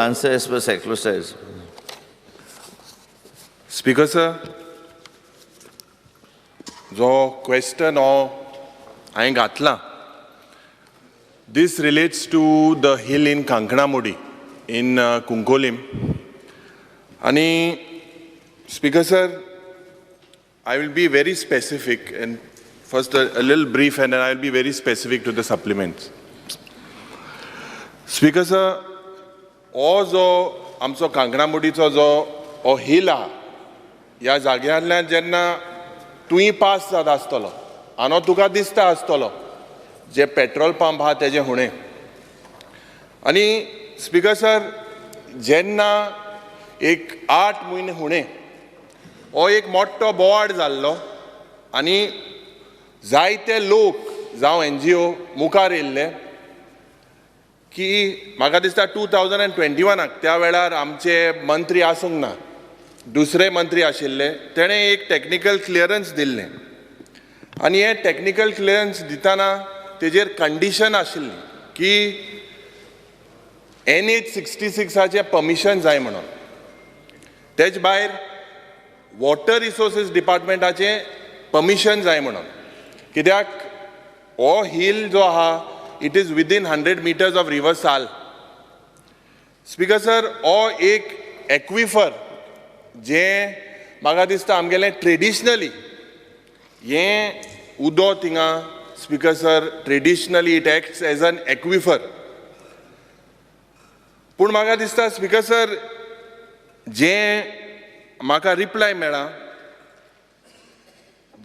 answer as per circular says. Speaker sir, the question I gatla. This relates to the hill in Kankanamudi in Cuncolim. And Speaker sir, I will be very specific, and first a little brief and then I will be very specific to the supplements. Speaker sir, जो आमचो कांकणामुडीचो जो हिल आहा ह्या जाग्यांतल्यान जेन्ना तुयी पास जाता आसतलो आनी तुका दिसता आसतलो जे पेट्रोल पंप आहा तेजे हुणे आनी स्पीकर सर जेन्ना एक 8 म्हयने हुणे हो एक मोठो बोवाड जाल्लो आनी जायते लोक जावं NGO मुखार येयल्ले की म्हाका दिसता 2021 त्या वेळार आमचे मंत्री आसूंक ना दुसरे मंत्री आशिल्ले तेणें एक टेक्निकल क्लियरन्स दिल्लें आनी हे टेक्निकल क्लियरन्स दितना तेजेर कंडिशन आशिल्ली की NH66 परमिशन जाय म्हणून तेज भायर वॉटर रिसोर्सीस डिपार्टमेंटाचें परमिशन जाय म्हणून कित्याक हो हिल जो आहा it is within 100 meters of river Sal. Speaker sir, or एक aquifer जे म्हाका दिसता आमगेलें ट्रेडिशनली ये उदो थिंगा speaker sir traditionally it acts as an aquifer. पूण म्हाका दिसता स्पीकर सर जे म्हाका रिप्लाय मेळ्ळा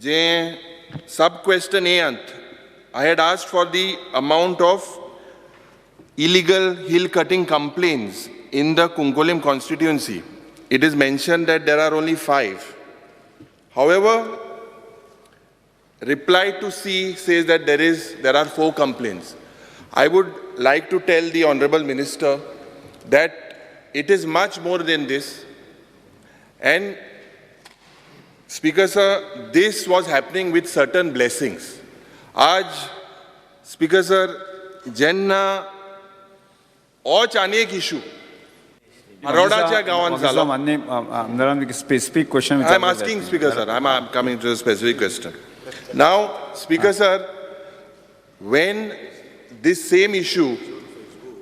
जे सब question येयंत I had asked for the amount of illegal hill cutting complaints in the Cuncolim constituency. It is mentioned that there are only 5. However, reply to C says that there are 4 complaints. I would like to tell the Honorable Minister that it is much more than this. And Speaker sir, this was happening with certain blessings. आज speaker sir जेन्ना आनी एक issue आरोडाच्या गांवांत जालो specific question I am asking Speaker sir, I am coming to a specific question. Now Speaker sir, when this same issue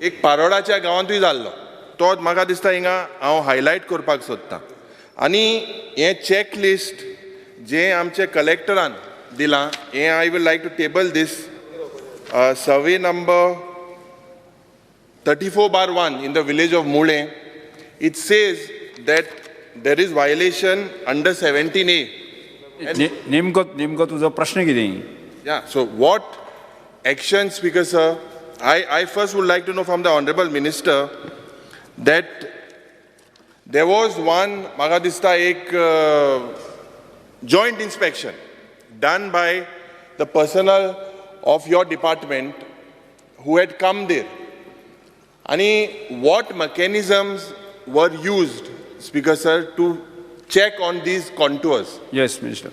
एक पारोडाच्या गांवांतूय जाल्लो तो म्हाका दिसता हिंगा हांव हायलायट करपाक सोदतां आनी हे चॅक लिस्ट जे आमचे कलेक्टरान Dila, I would like to table this survey number 34/1 in the village of Mule. It says that there is violation under 17A. नेमको तुझो प्रश्न कितें? Yeah, so what action, Speaker sir? I first would like to know from the Honorable Minister that there was one म्हाका दिसता एक joint inspection done by the personnel of your department who had come there. And what mechanisms were used, Speaker sir, to check on these contours? Yes, Minister.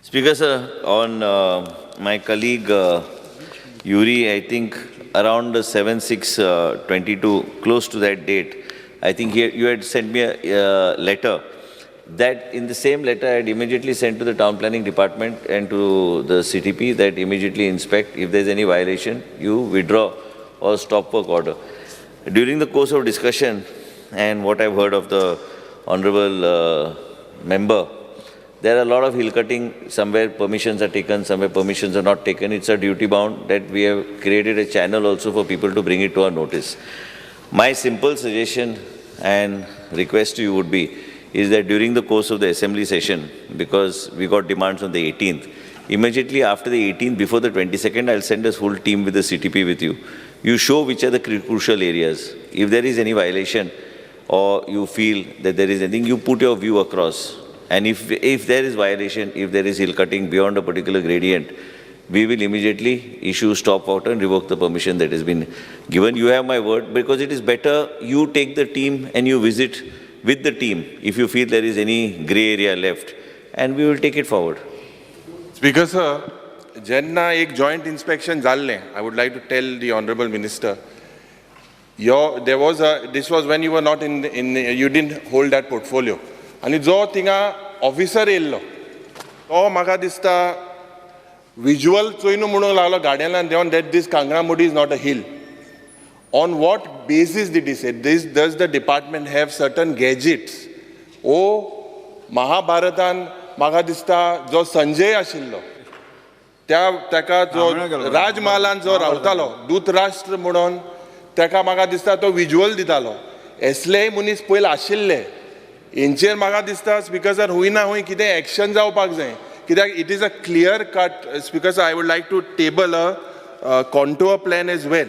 Speaker sir, on my colleague Yuri, I think around 7/6/22, close to that date, I think you had sent me a letter. That in the same letter I had immediately sent to the town planning department and to the CTP that immediately inspect. If there is any violation, you withdraw or stop work order. During the course of discussion and what I've heard of the honorable member, there are a lot of hill cutting. Somewhere permissions are taken, somewhere permissions are not taken. It's a duty bound that we have created a channel also for people to bring it to our notice. My simple suggestion and request to you would be is that during the course of the assembly session, because we got demands on the 18th, immediately after the 18th, before the 22nd, I'll send a full team with the CTP with you. You show which are the crucial areas. If there is any violation or you feel that there is anything, you put your view across. And if there is violation, if there is hill cutting beyond a particular gradient, we will immediately issue stop order and revoke the permission that has been given. You have my word, because it is better you take the team and you visit with the team if you feel there is any grey area left, and we will take it forward. Speaker sir, jenna ek joint inspection jalle, I would like to tell the Honorable Minister, this was when you were not you didn't hold that portfolio. And जो थिंगा officer yellow तो म्हाका दिसता visual चोयनू म्हणूंक लागलो गाडयेंतल्यान देंवन that this Kanganamudi is not a hill. On what basis did he say this? Does the department have certain gadgets? महाभारतान म्हाका दिसता जो संजय आशिल्लो ताका जो राजमहालान जो रावतालो दूतराष्ट्र म्हणून ताका म्हाका दिसता तो विज्युअल दितालो असलेय मनीस पयले आशिल्ले हेंचेर म्हाका दिसता स्पिकर हूंय ना हूंय कितें एक्शन जावपाक जाय कित्याक it is a clear cut speaker I would like to table a contour plan as well.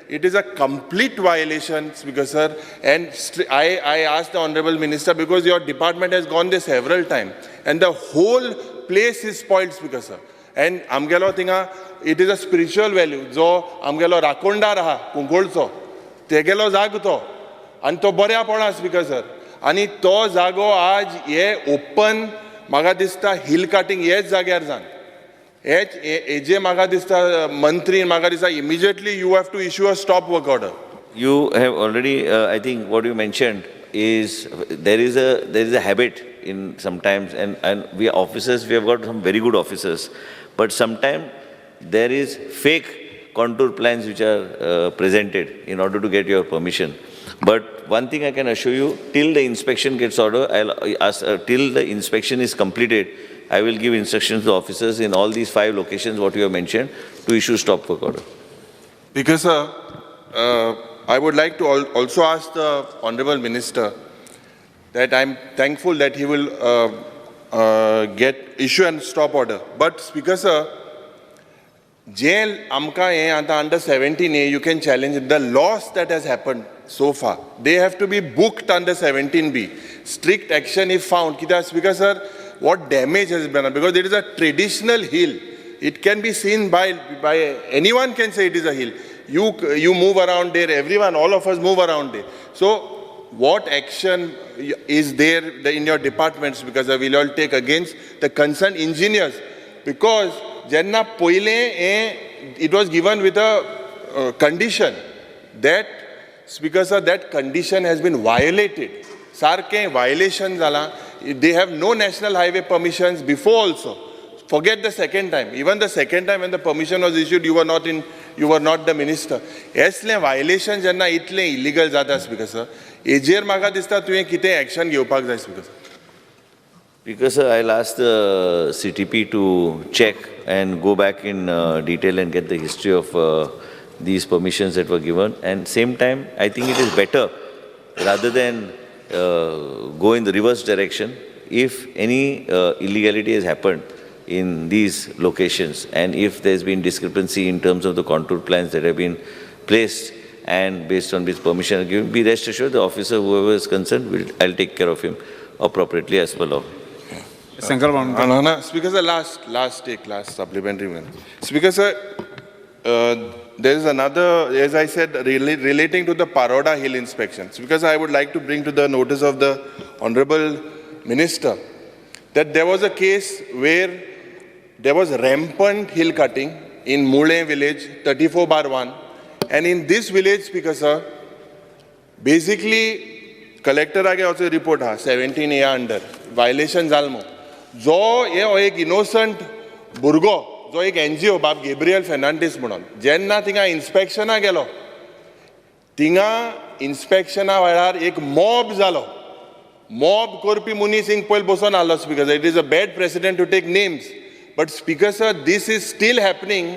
It is a complete violation, Speaker sir, and I asked the Honorable Minister because your department has gone there several times and the whole place is spoiled, Speaker sir. And amgelo tinga, it is a spiritual value. Jo amgelo rakonda raha, Cuncolso, tegelo zaguto, and to borya pona, Speaker sir. Ani to zago aj ye open magadista hill cutting ye zagyar zan. AJ Magadista Mantri Magadista, immediately you have to issue a stop work order. You have already, I think what you mentioned is there is a habit in sometimes, and we officers, we have got some very good officers, but sometimes there is fake contour plans which are presented in order to get your permission. But one thing I can assure you, till the inspection gets ordered, till the inspection is completed, I will give instructions to officers in all these 5 locations what you have mentioned to issue stop work order. Because I would like to also ask the Honorable Minister that I'm thankful that he will issue and stop order. But Speaker sir, jail amka under 17A you can challenge it. The loss that has happened so far, they have to be booked under 17B. Strict action if found. Speaker sir, what damage has been done, because it is a traditional hill. It can be seen by anyone can say it is a hill. You move around there, everyone, all of us move around there. So what action is there in your departments, because I will all take against the concerned engineers, because Janna Poile it was given with a condition that, Speaker sir, that condition has been violated. Sarke violation zala. They have no national highway permissions before also. Forget the second time. Even the second time when the permission was issued, you were not the minister. Esle violation janna itle illegal zata, Speaker sir. Ejer maga dista tuye kite action घेवपाक जाय, Speaker sir. Because I'll ask the CTP to check and go back in detail and get the history of these permissions that were given. And same time, I think it is better rather than go in the reverse direction. If any illegality has happened in these locations and if there's been discrepancy in terms of the contour plans that have been placed and based on which permission are given, be rest assured the officer, whoever is concerned, I'll take care of him appropriately as per law. Speaker sir, last supplementary one. Speaker sir, there is another, as I said, relating to the Paroda Hill inspections, because I would like to bring to the notice of the Honorable Minister that there was a case where there was rampant hill cutting in Mule village, 34/1, and in this village, Speaker sir, basically, collector aage also report 17A under, violation zalmo. Jo ek innocent burgo, जो एक NGO बाब Gabriel Fernandes म्हणून जेन्ना थिंगा इन्स्पेक्शना गेलो थिंगा इन्स्पेक्शना वेळार एक मॉब जालो मॉब करपी मनीस हिंग पयलीं बसून आसलो speaker it is a bad precedent to take names but speaker sir this is still happening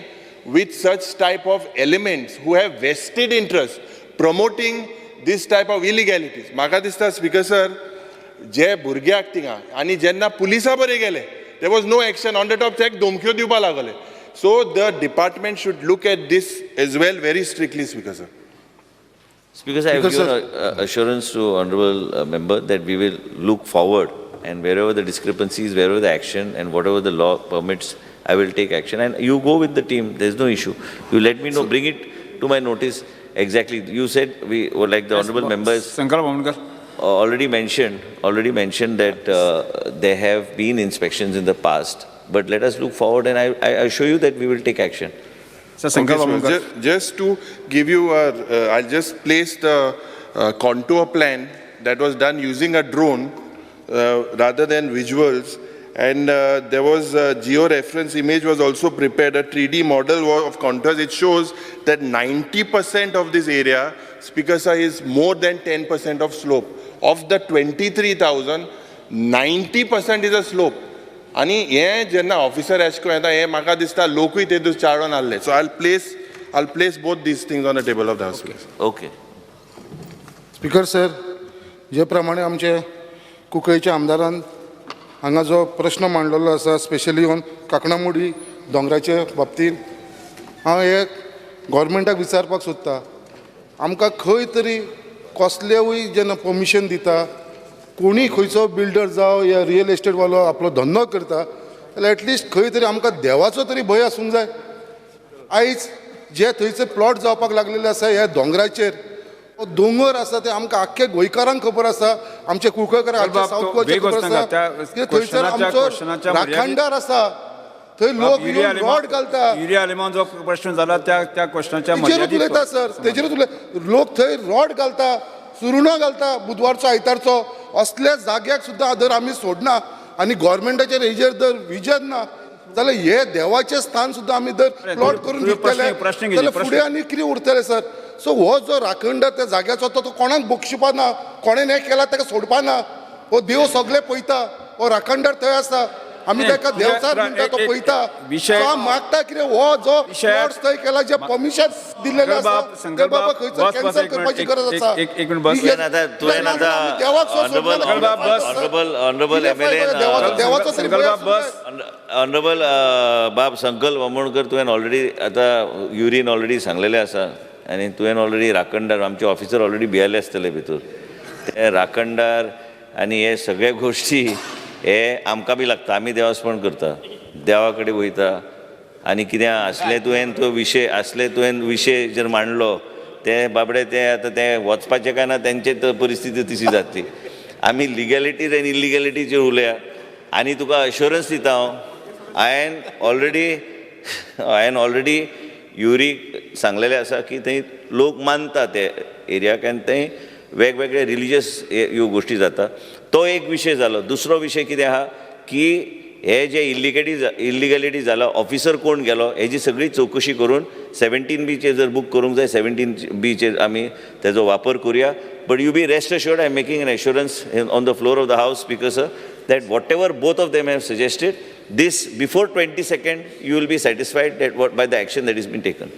with such type of elements who have vested interest promoting this type of illegalities. Maka dista Speaker sir, je burgyak tinga ani jenna police bere gele, there was no action on the top check domkyo diupa lagale. So the department should look at this as well very strictly, Speaker sir. Speaker sir, I have given assurance to honorable member that we will look forward and wherever the discrepancies, wherever the action and whatever the law permits, I will take action. And you go with the team, there is no issue. You let me know, bring it to my notice exactly. You said we were like the honorable members already mentioned that there have been inspections in the past. But let us look forward and I assure you that we will take action. Sir संकल्प Okay, so just to give you I'll just place the contour plan that was done using a drone rather than visuals. And there was a geo-reference image was also prepared, a 3D model of contours. It shows that 90% of this area, Speaker sir, is more than 10% of slope. Of the 23,000, 90% is a slope. आणि हे जेन्ना officer एशको येता हे म्हाका दिसता लोकूय ते दीस चाळोन हाडले. सो I'll place both these things on the table of the House. Okay. Speaker sir, जे प्रमाणे आमचे कुंकळीच्या आमदारान हांगा जो प्रश्न मांडलेलो आसा, स्पेशली ऑन काकणामुडी दोंगराचे बाबतींत, हांव हे गव्हर्मेंटाक विचारपाक सोदतां, आमकां खंय तरी कसलेंय जेन्ना परमिशन दिता, कोणी खंयचो बिल्डर जावं या रियल एस्टेटवालो आपलो धंदो करता, जाल्यार एटलिस्ट खंय तरी आमकां देवाचो तरी भंय आसूंक जाय. आयज जे थंयचे प्लॉट जावपाक लागलेले आसा ह्या दोंगराचेर, दोंगर आसा ते आमकां आख्खे गोंयकारांक खबर आसा, आमचे कुंकळकारांक सावथ गोवाचे खबर आसा, थंयसर आमचो राखणदार आसा, थंय लोक रॉड घालता. युरिया आलेमान जो प्रश्न जाला त्या क्वेश्चनाच्या तेजेरूच उलयता सर, तेजेरूच लोक थंय रॉड घालता, सुरुणो घालता बुधवारचो आयतारचो. असल्या जाग्याक सुद्दां जर आमी सोडना आनी गव्हर्मेंटाचेर हेजेर जर विजन ना जाल्यार हे देवाचें स्थान सुद्दां आमी जर प्लॉट करून दितले जाल्यार फुडें आनी कितें उरतलें सर. सो हो जो राखणदार त्या जाग्याचो तो कोणाक बक्षिपा ना, कोणें हें केला ताका सोडपा ना. हो देव सगळे पळयता, हो राखणदार थंय आसा, आमी ताका देवचार म्हणटा तो पळयता. तो मागता कितें हो जो प्लॉट्स थंय केला जे परमिशन दिल्लेलें आसा ते बाबा खंयसर कॅन्सल करपाची गरज आसा. एक मिनिट बस. तुवें आतां देवाक Honorable MLA, देवाचो तरी भंय आसूंक जाय. Honorable बाब संकल्प अमोणकर, तुवें ऑलरेडी आतां युरीन ऑलरेडी सांगलेलें आसा आनी तुवें ऑलरेडी राखणदार आमचे ऑफिसर ऑलरेडी भियेले आसतले भितर. ते राखणदार आनी हे सगळे गोश्टी हे आमकां बी लागता, आमी देवास्पण करता, देवा कडेन वयता आनी कितें असले तुवें विशय जर मांडलो ते बाबडे ते आतां ते वचपाचें काय ना, तेंचे परिस्थिती तशी जातली. आमी लिगॅलिटीज आनी इलिगॅलिटीचेर उलया आनी तुका अश्युरन्स दिता हांव. हांवें ऑलरेडी युरीक सांगलेलें आसा की थंय लोक मानता ते एरियाक आनी थंय वेगवेगळे रिलिजियस ह्यो गोश्टी जाता. तो एक विशय जालो. दुसरो विशय कितें आहा की हे जे इल्लिगॅलिटी जाला, ऑफिसर कोण गेलो हेजी सगळी चवकशी करून 17B जर बूक करूंक जाय 17B आमी तेजो वापर करुया. But you be rest assured, I am making an assurance on the floor of the house speaker sir that whatever both of them have suggested, this before 22nd you will be satisfied that by the action that is been taken.